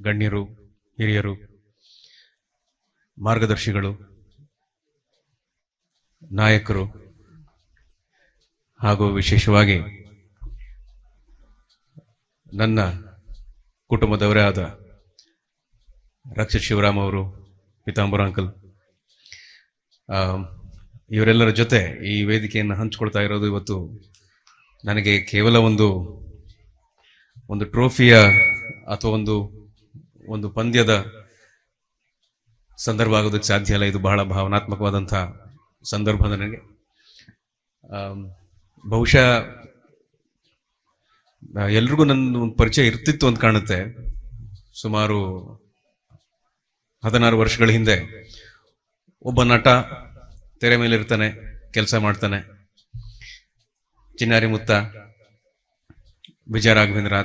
ಗಣ್ಯರು, ಹಿರಿಯರು, ಮಾರ್ಗದರ್ಶಿಗಳು, ನಾಯಕರು ಹಾಗೂ ವಿಶೇಷವಾಗಿ ನನ್ನ ಕುಟುಂಬದವರೇ ಆದ ರಕ್ಷಿತ್ ಶಿವರಾಮ್ ಅವರು, ಪೀತಾಂಬರ ಅಂಕಲ್, ಇವರೆಲ್ಲರ ಜೊತೆ ಈ ವೇದಿಕೆಯನ್ನು ಹಂಚಿಕೊಳ್ತಾ ಇರೋದು ಇವತ್ತು ನನಗೆ ಕೇವಲ ಒಂದು ಟ್ರೋಫಿಯ ಅಥವಾ ಒಂದು ಪಂದ್ಯದ ಸಂದರ್ಭ ಆಗೋದಕ್ಕೆ ಸಾಧ್ಯ ಇಲ್ಲ. ಇದು ಬಹಳ ಭಾವನಾತ್ಮಕವಾದಂಥ ಸಂದರ್ಭ ನನಗೆ. ಬಹುಶಃ ಎಲ್ರಿಗೂ ನನ್ನ ಒಂದು ಪರಿಚಯ ಇರ್ತಿತ್ತು ಅಂತ ಕಾಣುತ್ತೆ. ಸುಮಾರು 16 ವರ್ಷಗಳ ಹಿಂದೆ ಒಬ್ಬ ನಟ ತೆರೆ ಮೇಲೆ ಇರ್ತಾನೆ, ಕೆಲಸ ಮಾಡ್ತಾನೆ. ಚಿನ್ನಾರಿ ಮುತ್ತ, ವಿಜಯ ರಾಘವೇಂದ್ರ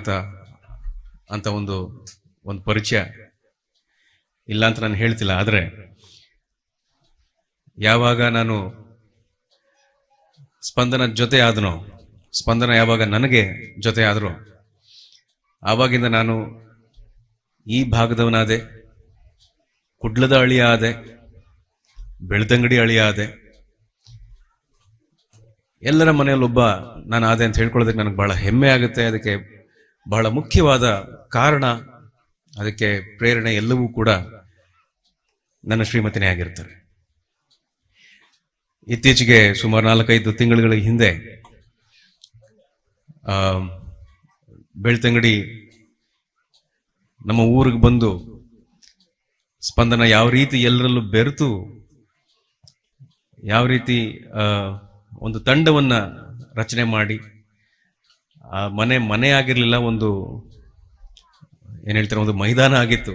ಅಂತ ಒಂದು ಪರಿಚಯ ಇಲ್ಲ ಅಂತ ನಾನು ಹೇಳ್ತಿಲ್ಲ. ಆದರೆ ಯಾವಾಗ ನಾನು ಸ್ಪಂದನ ಜೊತೆ ಆದನೋ, ಸ್ಪಂದನ ಯಾವಾಗ ನನಗೆ ಜೊತೆ ಆದರೂ ಆವಾಗಿಂದ ನಾನು ಈ ಭಾಗದವನಾದೆ, ಕುಡ್ಲದ ಅಳಿಯ ಆದೆ, ಬೆಳ್ತಂಗಡಿ ಅಳಿಯ ಆದೆ, ಎಲ್ಲರ ಮನೆಯಲ್ಲೊಬ್ಬ ನಾನು ಆದೆ ಅಂತ ಹೇಳ್ಕೊಳ್ಳೋದಕ್ಕೆ ನನಗೆ ಬಹಳ ಹೆಮ್ಮೆ ಆಗುತ್ತೆ. ಅದಕ್ಕೆ ಬಹಳ ಮುಖ್ಯವಾದ ಕಾರಣ, ಅದಕ್ಕೆ ಪ್ರೇರಣೆ ಎಲ್ಲವೂ ಕೂಡ ನನ್ನ ಶ್ರೀಮತಿನೇ ಆಗಿರ್ತಾರೆ. ಇತ್ತೀಚೆಗೆ ಸುಮಾರು 4-5 ತಿಂಗಳ ಹಿಂದೆ ಬೆಳ್ತಂಗಡಿ ನಮ್ಮ ಊರಿಗೆ ಬಂದು ಸ್ಪಂದನ ಯಾವ ರೀತಿ ಎಲ್ಲರಲ್ಲೂ ಬೆರೆತು ಯಾವ ರೀತಿ ಒಂದು ತಂಡವನ್ನ ರಚನೆ ಮಾಡಿ, ಆ ಮನೆ ಆಗಿರ್ಲಿಲ್ಲ, ಏನ್ ಹೇಳ್ತಾರೆ, ಒಂದು ಮೈದಾನ ಆಗಿತ್ತು.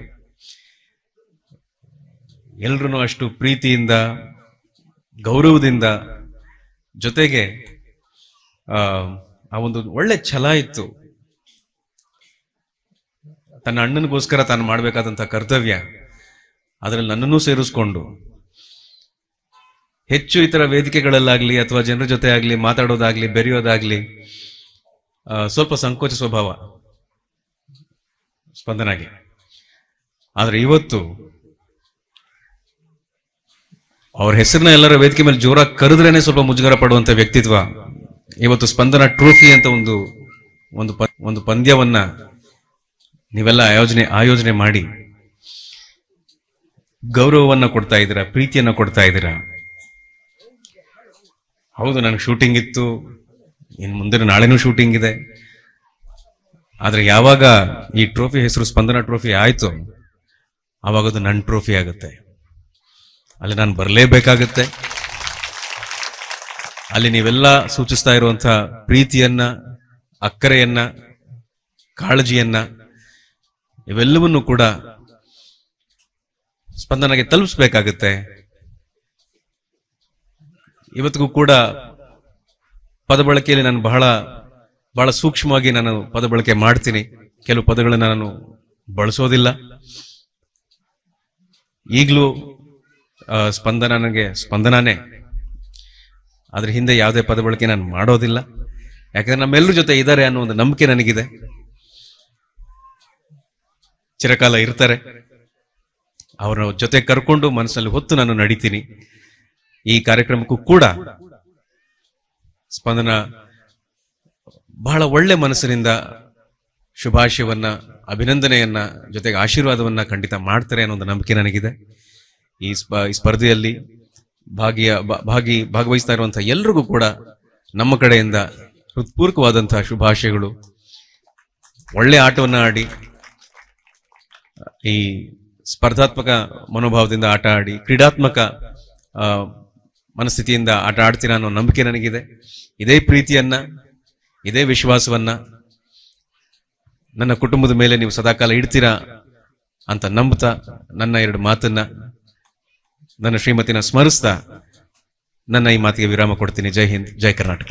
ಎಲ್ರೂ ಅಷ್ಟು ಪ್ರೀತಿಯಿಂದ, ಗೌರವದಿಂದ, ಜೊತೆಗೆ ಆ ಒಂದು ಒಳ್ಳೆ ಛಲ ಇತ್ತು. ತನ್ನ ಅಣ್ಣನಿಗೋಸ್ಕರ ತಾನು ಮಾಡಬೇಕಾದಂಥ ಕರ್ತವ್ಯ, ಅದರಲ್ಲಿ ನನ್ನನ್ನು ಸೇರಿಸ್ಕೊಂಡು ಹೆಚ್ಚು ಇತರ ವೇದಿಕೆಗಳಲ್ಲಾಗ್ಲಿ ಅಥವಾ ಜನರ ಜೊತೆ ಆಗಲಿ ಮಾತಾಡೋದಾಗ್ಲಿ ಬೆರೆಯೋದಾಗ್ಲಿ ಸ್ವಲ್ಪ ಸಂಕೋಚ ಸ್ವಭಾವ ಸ್ಪಂದನಾಗೆ. ಆದ್ರೆ ಇವತ್ತು ಅವ್ರ ಹೆಸರನ್ನ ಎಲ್ಲರ ವೇದಿಕೆ ಮೇಲೆ ಜೋರಾಗಿ ಕರೆದ್ರೇನೆ ಸ್ವಲ್ಪ ಮುಜುಗರ ಪಡುವಂತ ವ್ಯಕ್ತಿತ್ವ. ಇವತ್ತು ಸ್ಪಂದನ ಟ್ರೋಫಿ ಅಂತ ಒಂದು ಪಂದ್ಯವನ್ನ ನೀವೆಲ್ಲ ಆಯೋಜನೆ ಮಾಡಿ ಗೌರವವನ್ನ ಕೊಡ್ತಾ ಇದ್ದೀರಾ, ಪ್ರೀತಿಯನ್ನ ಕೊಡ್ತಾ ಇದ್ದೀರಾ. ಹೌದು, ನನಗೆ ಶೂಟಿಂಗ್ ಇತ್ತು, ಇನ್ನು ಮುಂದಿನ ನಾಳೆನೂ ಶೂಟಿಂಗ್ ಇದೆ. ಆದ್ರೆ ಯಾವಾಗ ಈ ಟ್ರೋಫಿ ಹೆಸರು ಸ್ಪಂದನ ಟ್ರೋಫಿ ಆಯ್ತು, ಆವಾಗ ಅದು ನನ್ನ ಟ್ರೋಫಿ ಆಗುತ್ತೆ. ಅಲ್ಲಿ ನಾನು ಬರಲೇಬೇಕಾಗತ್ತೆ. ಅಲ್ಲಿ ನೀವೆಲ್ಲ ಸೂಚಿಸ್ತಾ ಇರುವಂತ ಪ್ರೀತಿಯನ್ನ, ಅಕ್ಕರೆಯನ್ನ, ಕಾಳಜಿಯನ್ನ, ಇವೆಲ್ಲವನ್ನೂ ಕೂಡ ಸ್ಪಂದನಗೆ ತಲುಪಿಸ್ಬೇಕಾಗತ್ತೆ. ಇವತ್ತಿಗೂ ಕೂಡ ಪದ ಬಳಕೆಯಲ್ಲಿ ನಾನು ಬಹಳ ಸೂಕ್ಷ್ಮವಾಗಿ ನಾನು ಪದ ಬಳಕೆ ಮಾಡ್ತೀನಿ. ಕೆಲವು ಪದಗಳನ್ನ ನಾನು ಬಳಸೋದಿಲ್ಲ. ಈಗಲೂ ಸ್ಪಂದನ ನನಗೆ ಸ್ಪಂದನಾನೇ, ಅದ್ರ ಹಿಂದೆ ಯಾವುದೇ ಪದ ಬಳಕೆ ನಾನು ಮಾಡೋದಿಲ್ಲ. ಯಾಕಂದ್ರೆ ನಮ್ಮೆಲ್ಲರ ಜೊತೆ ಇದ್ದಾರೆ ಅನ್ನೋ ಒಂದು ನಂಬಿಕೆ ನನಗಿದೆ. ಚಿರಕಾಲ ಇರ್ತಾರೆ, ಅವರ ಜೊತೆ ಕರ್ಕೊಂಡು ಮನಸ್ಸಲ್ಲಿ ಹೊತ್ತು ನಾನು ನಡೀತೀನಿ. ಈ ಕಾರ್ಯಕ್ರಮಕ್ಕೂ ಕೂಡ ಸ್ಪಂದನ ಬಹಳ ಒಳ್ಳೆ ಮನಸ್ಸಿನಿಂದ ಶುಭಾಶಯವನ್ನ, ಅಭಿನಂದನೆಯನ್ನ, ಜೊತೆಗೆ ಆಶೀರ್ವಾದವನ್ನ ಖಂಡಿತ ಮಾಡ್ತಾರೆ ಅನ್ನೋ ಒಂದು ನಂಬಿಕೆ ನನಗಿದೆ. ಈ ಸ್ಪರ್ಧೆಯಲ್ಲಿ ಭಾಗವಹಿಸ್ತಾ ಇರುವಂತಹ ಎಲ್ರಿಗೂ ಕೂಡ ನಮ್ಮ ಕಡೆಯಿಂದ ಹೃತ್ಪೂರ್ವಕವಾದಂತಹ ಶುಭಾಶಯಗಳು. ಒಳ್ಳೆ ಆಟವನ್ನ ಆಡಿ, ಈ ಸ್ಪರ್ಧಾತ್ಮಕ ಮನೋಭಾವದಿಂದ ಆಟ ಆಡಿ, ಕ್ರೀಡಾತ್ಮಕ ಮನಸ್ಥಿತಿಯಿಂದ ಆಟ ಆಡ್ತೀರಾ ಅನ್ನೋ ನಂಬಿಕೆ ನನಗಿದೆ. ಇದೇ ಪ್ರೀತಿಯನ್ನ, ಇದೇ ವಿಶ್ವಾಸವನ್ನ ನನ್ನ ಕುಟುಂಬದ ಮೇಲೆ ನೀವು ಸದಾಕಾಲ ಇಡ್ತೀರಾ ಅಂತ ನಂಬುತ್ತಾ ನನ್ನ 2 ಮಾತನ್ನ ನನ್ನ ಶ್ರೀಮತಿನ ಸ್ಮರಿಸ್ತಾ ನನ್ನ ಈ ಮಾತಿಗೆ ವಿರಾಮ ಕೊಡ್ತೀನಿ. ಜೈ ಹಿಂದ್, ಜೈ ಕರ್ನಾಟಕ.